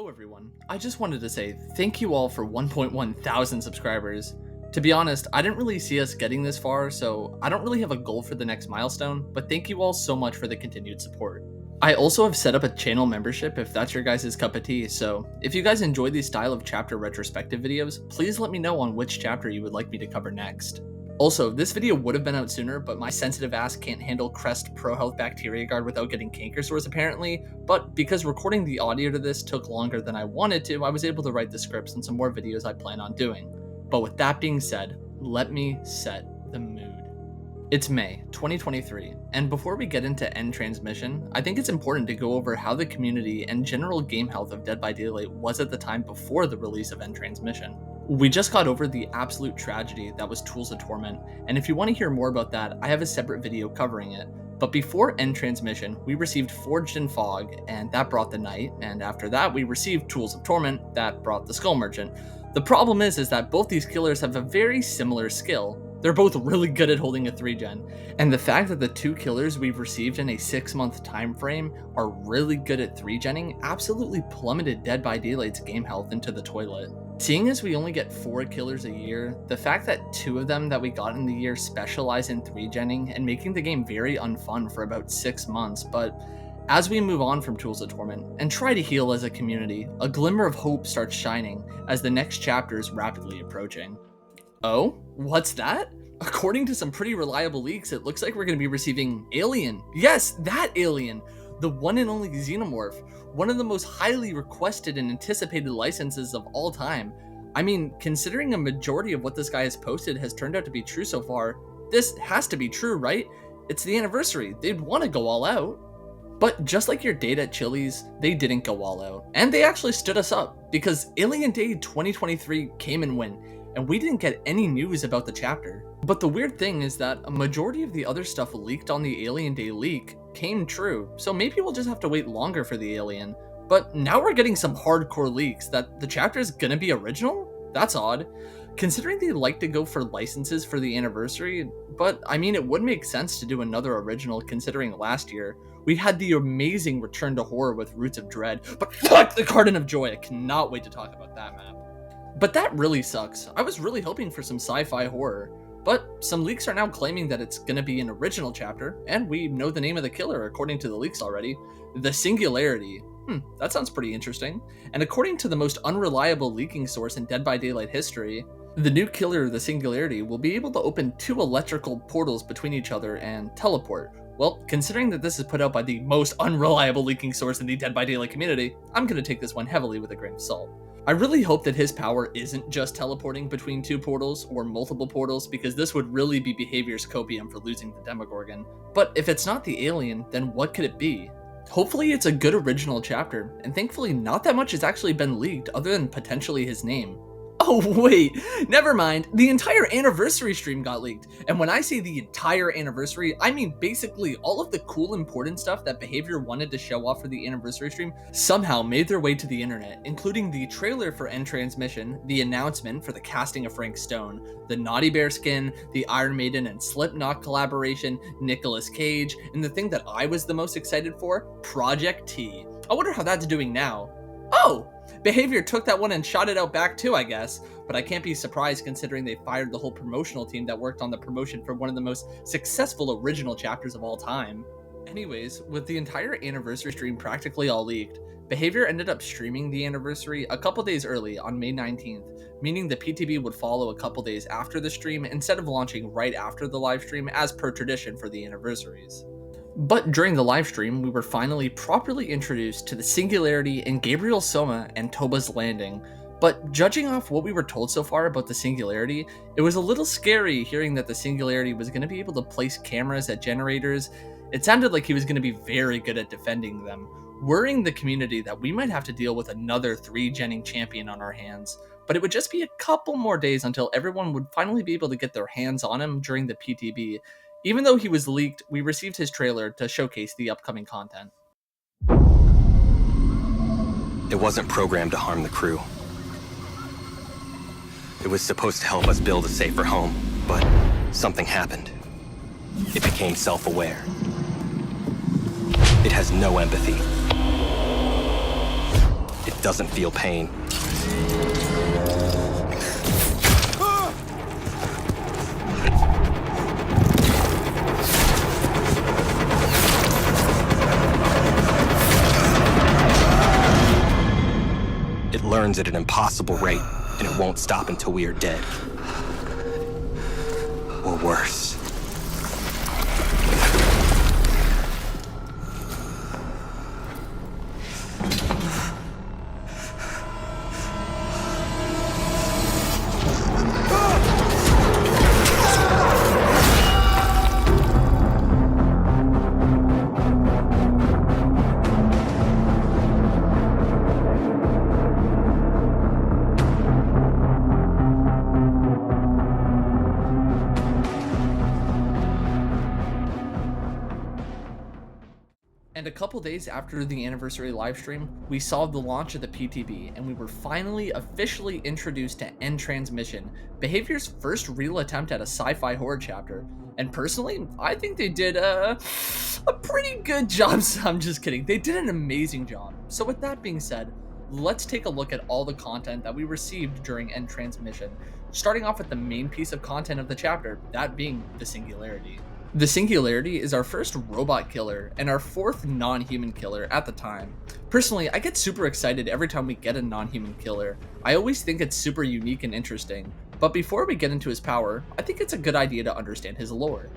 Hello everyone. I just wanted to say thank you all for 1.1 thousand subscribers. To be honest, I didn't really see us getting this far, so I don't really have a goal for the next milestone, but thank you all so much for the continued support. I also have set up a channel membership if that's your guys' cup of tea, so if you guys enjoy these style of chapter retrospective videos, please let me know on which chapter you would like me to cover next. Also, this video would have been out sooner, but my sensitive ass can't handle Crest Pro Health Bacteria Guard without getting canker sores apparently, but because recording the audio to this took longer than I wanted to, I was able to write the scripts and some more videos I plan on doing. But with that being said, let me set the mood. It's May 2023, and before we get into end transmission, I think it's important to go over how the community and general game health of Dead by Daylight was at the time before the release of end transmission. We just got over the absolute tragedy that was Tools of Torment, and if you want to hear more about that, I have a separate video covering it. But before end transmission, we received Forged in Fog, and that brought the Knight, and after that we received Tools of Torment, that brought the Skull Merchant. The problem is that both these killers have a very similar skill. They're both really good at holding a 3-gen, and the fact that the two killers we've received in a 6-month time frame are really good at 3-genning absolutely plummeted Dead by Daylight's game health into the toilet. Seeing as we only get 4 killers a year, the fact that 2 of them that we got in the year specialize in 3-genning and making the game very unfun for about 6 months, but as we move on from Tools of Torment and try to heal as a community, a glimmer of hope starts shining as the next chapter is rapidly approaching. Oh, what's that? According to some pretty reliable leaks, it looks like we're going to be receiving Alien. Yes, that Alien! The one and only Xenomorph, one of the most highly requested and anticipated licenses of all time. I mean, considering a majority of what this guy has posted has turned out to be true so far, this has to be true, right? It's the anniversary, they'd want to go all out. But just like your date at Chili's, they didn't go all out. And they actually stood us up, because Alien Day 2023 came and went, and we didn't get any news about the chapter. But the weird thing is that a majority of the other stuff leaked on the Alien Day leak came true, so maybe we'll just have to wait longer for the Alien. But now we're getting some hardcore leaks that the chapter is gonna be original? That's odd. Considering they like to go for licenses for the anniversary, but I mean it would make sense to do another original considering last year we had the amazing Return to Horror with Roots of Dread, but fuck the Garden of Joy, I cannot wait to talk about that map. But that really sucks. I was really hoping for some sci-fi horror. But some leaks are now claiming that it's gonna be an original chapter, and we know the name of the killer according to the leaks already. The Singularity. That sounds pretty interesting. And according to the most unreliable leaking source in Dead by Daylight history, the new killer, the Singularity, will be able to open 2 electrical portals between each other and teleport. Well, considering that this is put out by the most unreliable leaking source in the Dead by Daylight community, I'm gonna take this one heavily with a grain of salt. I really hope that his power isn't just teleporting between 2 portals or multiple portals, because this would really be Behavior's copium for losing the Demogorgon. But if it's not the Alien, then what could it be? Hopefully it's a good original chapter, and thankfully not that much has actually been leaked other than potentially his name. Oh wait, never mind, the entire anniversary stream got leaked, and when I say the entire anniversary, I mean basically all of the cool important stuff that Behavior wanted to show off for the anniversary stream somehow made their way to the internet, including the trailer for End Transmission, the announcement for the casting of Frank Stone, the Naughty Bear skin, the Iron Maiden and Slipknot collaboration, Nicolas Cage, and the thing that I was the most excited for, Project T. I wonder how that's doing now. Oh! Behavior took that one and shot it out back too, I guess, but I can't be surprised considering they fired the whole promotional team that worked on the promotion for one of the most successful original chapters of all time. Anyways, with the entire anniversary stream practically all leaked, Behavior ended up streaming the anniversary a couple days early on May 19th, meaning the PTB would follow a couple days after the stream instead of launching right after the live stream as per tradition for the anniversaries. But during the livestream, we were finally properly introduced to the Singularity and Gabriel Soma and Toba's Landing. But judging off what we were told so far about the Singularity, it was a little scary hearing that the Singularity was going to be able to place cameras at generators. It sounded like he was going to be very good at defending them, worrying the community that we might have to deal with another 3-genning champion on our hands. But it would just be a couple more days until everyone would finally be able to get their hands on him during the PTB. Even though he was leaked, we received his trailer to showcase the upcoming content. It wasn't programmed to harm the crew. It was supposed to help us build a safer home, but something happened. It became self-aware. It has no empathy. It doesn't feel pain. It learns at an impossible rate, and it won't stop until we are dead. Or worse. And a couple days after the anniversary livestream, we saw the launch of the PTB, and we were finally officially introduced to End Transmission, Behavior's first real attempt at a sci-fi horror chapter. And personally, I think they did a pretty good job. I'm just kidding. They did an amazing job. So with that being said, let's take a look at all the content that we received during End Transmission, starting off with the main piece of content of the chapter, that being the Singularity. The Singularity is our first robot killer and our fourth non-human killer at the time. Personally, I get super excited every time we get a non-human killer. I always think it's super unique and interesting. But before we get into his power, I think it's a good idea to understand his lore.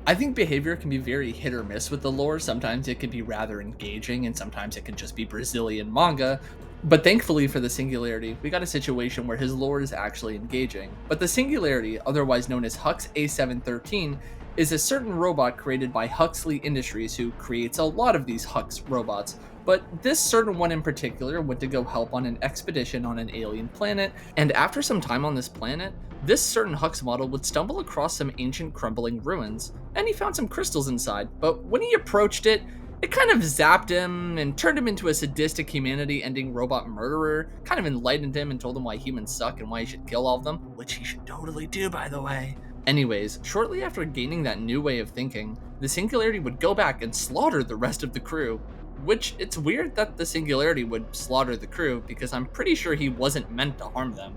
I think Behavior can be very hit or miss with the lore. Sometimes it can be rather engaging and sometimes it can just be Brazilian manga. But thankfully for the Singularity, we got a situation where his lore is actually engaging. But the Singularity, otherwise known as Hux A713, is a certain robot created by Huxley Industries, who creates a lot of these Hux robots, but this certain one in particular went to go help on an expedition on an alien planet, and after some time on this planet, this certain Hux model would stumble across some ancient crumbling ruins, and he found some crystals inside, but when he approached it, it kind of zapped him and turned him into a sadistic humanity-ending robot murderer, kind of enlightened him and told him why humans suck and why he should kill all of them, which he should totally do, by the way. Anyways, shortly after gaining that new way of thinking, the Singularity would go back and slaughter the rest of the crew, which it's weird that the Singularity would slaughter the crew because I'm pretty sure he wasn't meant to harm them.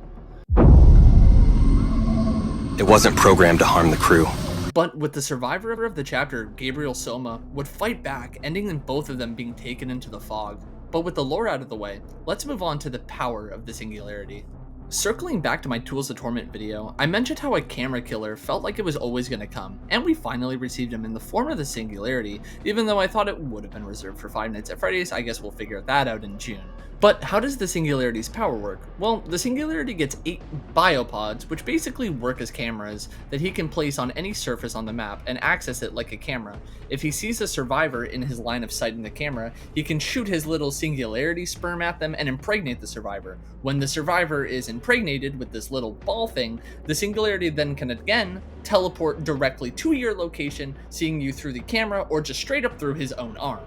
It wasn't programmed to harm the crew. But with the survivor of the chapter, Gabriel Soma, would fight back, ending in both of them being taken into the fog. But with the lore out of the way, let's move on to the power of the Singularity. Circling back to my Tools of Torment video, I mentioned how a camera killer felt like it was always going to come, and we finally received him in the form of the Singularity, even though I thought it would have been reserved for Five Nights at Freddy's. I guess we'll figure that out in June. But how does the Singularity's power work? Well, the Singularity gets 8 biopods, which basically work as cameras that he can place on any surface on the map and access it like a camera. If he sees a survivor in his line of sight in the camera, he can shoot his little Singularity sperm at them and impregnate the survivor. When the survivor is impregnated with this little ball thing, the Singularity then can again teleport directly to your location, seeing you through the camera or just straight up through his own arm.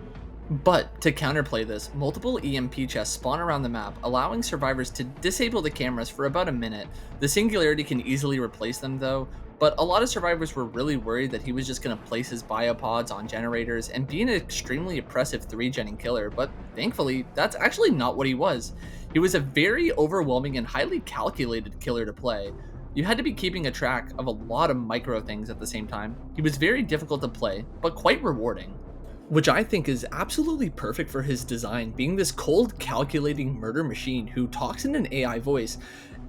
But to counterplay this, multiple EMP chests spawn around the map, allowing survivors to disable the cameras for about a minute. The Singularity can easily replace them though, but a lot of survivors were really worried that he was just going to place his biopods on generators and be an extremely oppressive 3-genning killer, but thankfully, that's actually not what he was. He was a very overwhelming and highly calculated killer to play. You had to be keeping a track of a lot of micro things at the same time. He was very difficult to play, but quite rewarding. Which I think is absolutely perfect for his design, being this cold, calculating murder machine who talks in an AI voice.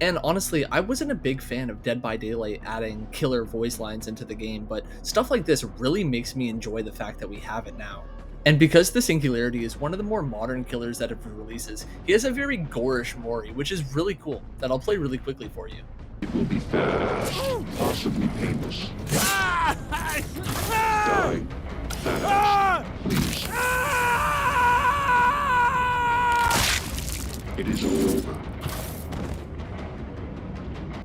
And honestly, I wasn't a big fan of Dead by Daylight adding killer voice lines into the game, but stuff like this really makes me enjoy the fact that we have it now. And because the Singularity is one of the more modern killers out of releases, he has a very gorish Mori, which is really cool, that I'll play really quickly for you. It will be fast, possibly painless. Die fast, please. It is all over.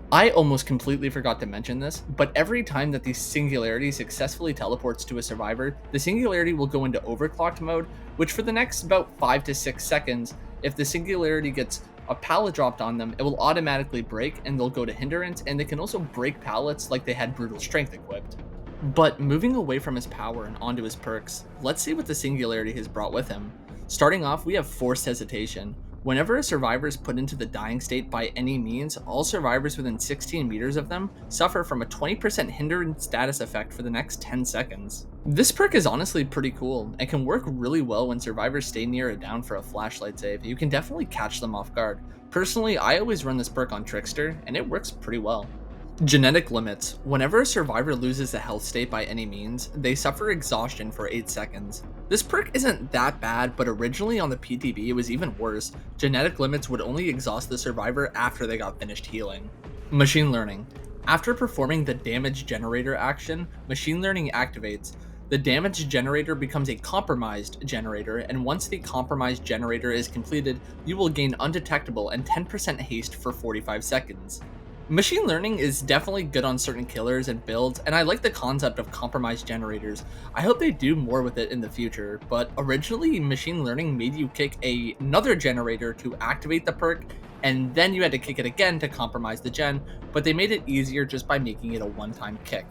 I almost completely forgot to mention this, but every time that the Singularity successfully teleports to a survivor, the Singularity will go into Overclock Mode, which for the next about 5 to 6 seconds, if the Singularity gets a pallet dropped on them, it will automatically break and they'll go to Hindrance, and they can also break pallets like they had Brutal Strength equipped. But moving away from his power and onto his perks, let's see what the Singularity has brought with him. Starting off, we have Forced Hesitation. Whenever a survivor is put into the dying state by any means, all survivors within 16 meters of them suffer from a 20% hindrance status effect for the next 10 seconds. This perk is honestly pretty cool and can work really well when survivors stay near a down for a flashlight save. You can definitely catch them off guard. Personally, I always run this perk on Trickster and it works pretty well. Genetic limits. Whenever a survivor loses a health state by any means, they suffer exhaustion for 8 seconds. This perk isn't that bad, but originally on the PTB it was even worse. Genetic limits would only exhaust the survivor after they got finished healing. Machine learning. After performing the damage generator action, machine learning activates. The damage generator becomes a compromised generator, and once the compromised generator is completed, you will gain undetectable and 10% haste for 45 seconds. Machine learning is definitely good on certain killers and builds, and I like the concept of compromised generators. I hope they do more with it in the future, but originally machine learning made you kick another generator to activate the perk, and then you had to kick it again to compromise the gen, but they made it easier just by making it a one-time kick.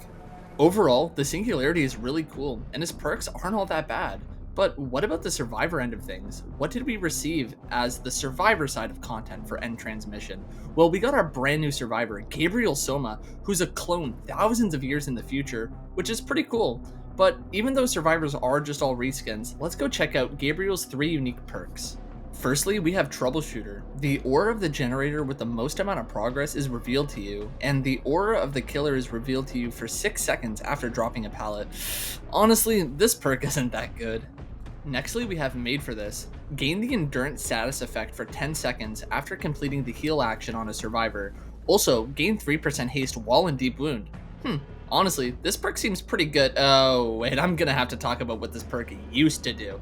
Overall, the Singularity is really cool, and his perks aren't all that bad. But what about the survivor end of things? What did we receive as the survivor side of content for End Transmission? Well, we got our brand new survivor, Gabriel Soma, who's a clone thousands of years in the future, which is pretty cool. But even though survivors are just all reskins, let's go check out Gabriel's 3 unique perks. Firstly, we have Troubleshooter. The aura of the generator with the most amount of progress is revealed to you, and the aura of the killer is revealed to you for 6 seconds after dropping a pallet. Honestly, this perk isn't that good. Nextly, we have Made for This. Gain the endurance status effect for 10 seconds after completing the heal action on a survivor. Also, gain 3% haste while in deep wound. Honestly, this perk seems pretty good. Oh, wait, I'm gonna have to talk about what this perk used to do.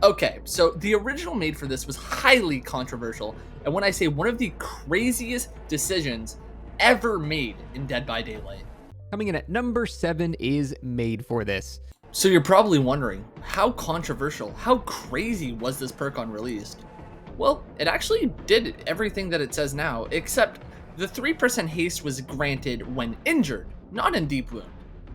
Okay, so the original Made for This was highly controversial, and when I say one of the craziest decisions ever made in Dead by Daylight. Coming in at number 7 is Made for This. So you're probably wondering, how controversial, how crazy was this perk on release? Well, it actually did everything that it says now, except the 3% haste was granted when injured, not in deep wound.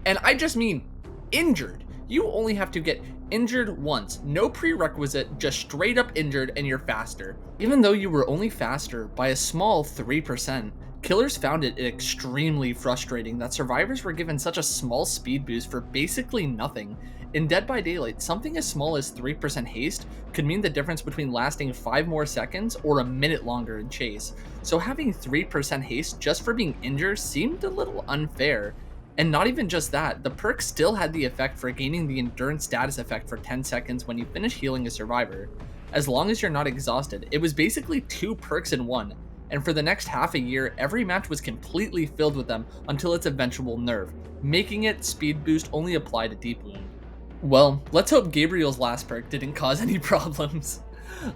And I just mean injured. You only have to get injured once, no prerequisite, just straight up injured and you're faster. Even though you were only faster by a small 3%, killers found it extremely frustrating that survivors were given such a small speed boost for basically nothing. In Dead by Daylight, something as small as 3% haste could mean the difference between lasting 5 more seconds or a minute longer in chase. So having 3% haste just for being injured seemed a little unfair. And not even just that, the perk still had the effect for gaining the endurance status effect for 10 seconds when you finish healing a survivor. As long as you're not exhausted, it was basically 2 perks in one. And for the next half a year, every match was completely filled with them until its eventual nerf, making it speed boost only apply to deep wound. Well, let's hope Gabriel's last perk didn't cause any problems.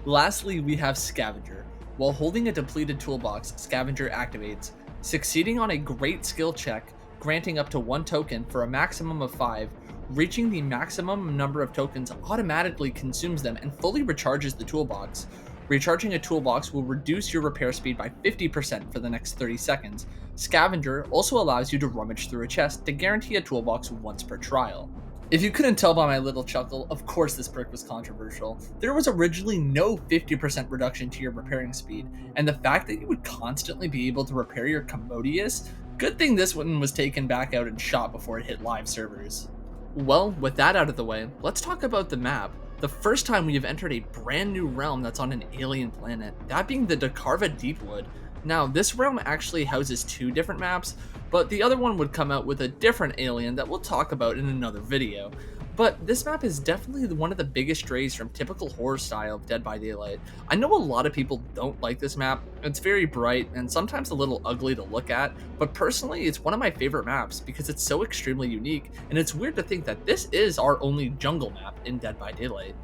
Lastly, we have Scavenger. While holding a depleted toolbox, Scavenger activates, succeeding on a great skill check, granting up to 1 token for a maximum of 5, reaching the maximum number of tokens automatically consumes them and fully recharges the toolbox. Recharging a toolbox will reduce your repair speed by 50% for the next 30 seconds. Scavenger also allows you to rummage through a chest to guarantee a toolbox once per trial. If you couldn't tell by my little chuckle, of course this perk was controversial. There was originally no 50% reduction to your repairing speed, and the fact that you would constantly be able to repair your Commodious, good thing this one was taken back out and shot before it hit live servers. Well, with that out of the way, let's talk about the map. The first time we have entered a brand new realm that's on an alien planet, that being the Dakarva Deepwood. Now, this realm actually houses 2 different maps, but the other one would come out with a different alien that we'll talk about in another video. But this map is definitely one of the biggest strays from typical horror style of Dead by Daylight. I know a lot of people don't like this map. It's very bright and sometimes a little ugly to look at, but personally it's one of my favorite maps because it's so extremely unique, and it's weird to think that this is our only jungle map in Dead by Daylight.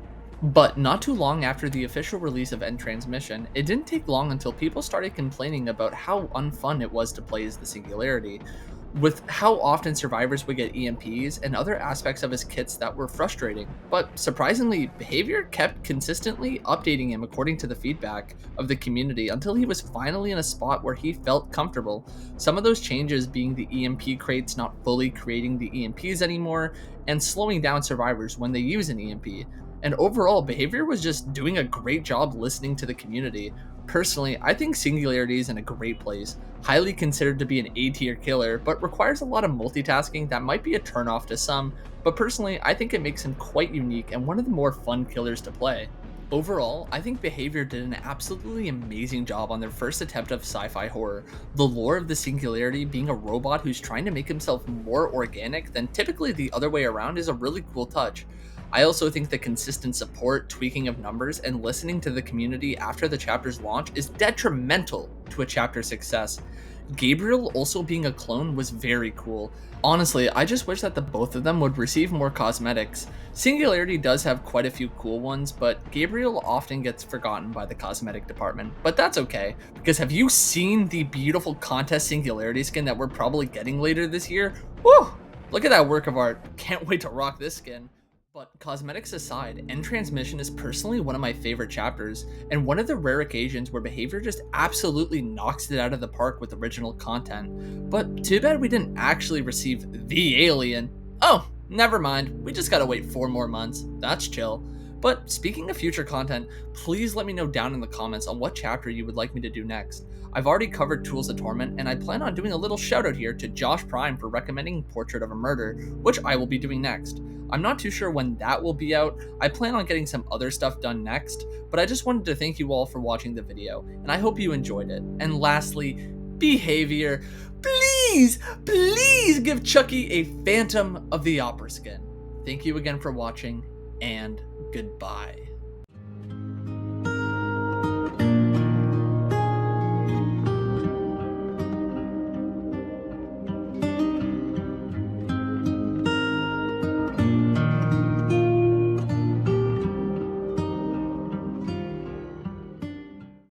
But not too long after the official release of End Transmission, it didn't take long until people started complaining about how unfun it was to play as the Singularity, with how often survivors would get EMPs and other aspects of his kits that were frustrating. But surprisingly, Behavior kept consistently updating him according to the feedback of the community until he was finally in a spot where he felt comfortable. Some of those changes being the EMP crates not fully creating the EMPs anymore, and slowing down survivors when they use an EMP. and overall, Behavior was just doing a great job listening to the community. Personally, I think Singularity is in a great place, highly considered to be an A tier killer, but requires a lot of multitasking that might be a turnoff to some, but personally, I think it makes him quite unique and one of the more fun killers to play. Overall, I think Behavior did an absolutely amazing job on their first attempt of sci-fi horror. The lore of the Singularity being a robot who's trying to make himself more organic than typically the other way around is a really cool touch. I also think the consistent support, tweaking of numbers, and listening to the community after the chapter's launch is detrimental to a chapter's success. Gabriel also being a clone was very cool. Honestly, I just wish that the both of them would receive more cosmetics. Singularity does have quite a few cool ones, but Gabriel often gets forgotten by the cosmetic department. But that's okay, because have you seen the beautiful contest Singularity skin that we're probably getting later this year? Woo! Look at that work of art. Can't wait to rock this skin. But cosmetics aside, End Transmission is personally one of my favorite chapters, and one of the rare occasions where Behavior just absolutely knocks it out of the park with original content. But too bad we didn't actually receive the alien. Oh, never mind, we just gotta wait 4 more months. That's chill. But speaking of future content, please let me know down in the comments on what chapter you would like me to do next. I've already covered Tools of Torment, and I plan on doing a little shout out here to Josh Prime for recommending Portrait of a Murder, which I will be doing next. I'm not too sure when that will be out. I plan on getting some other stuff done next, but I just wanted to thank you all for watching the video, and I hope you enjoyed it. And lastly, Behavior. Please give Chucky a Phantom of the Opera skin. Thank you again for watching, and goodbye.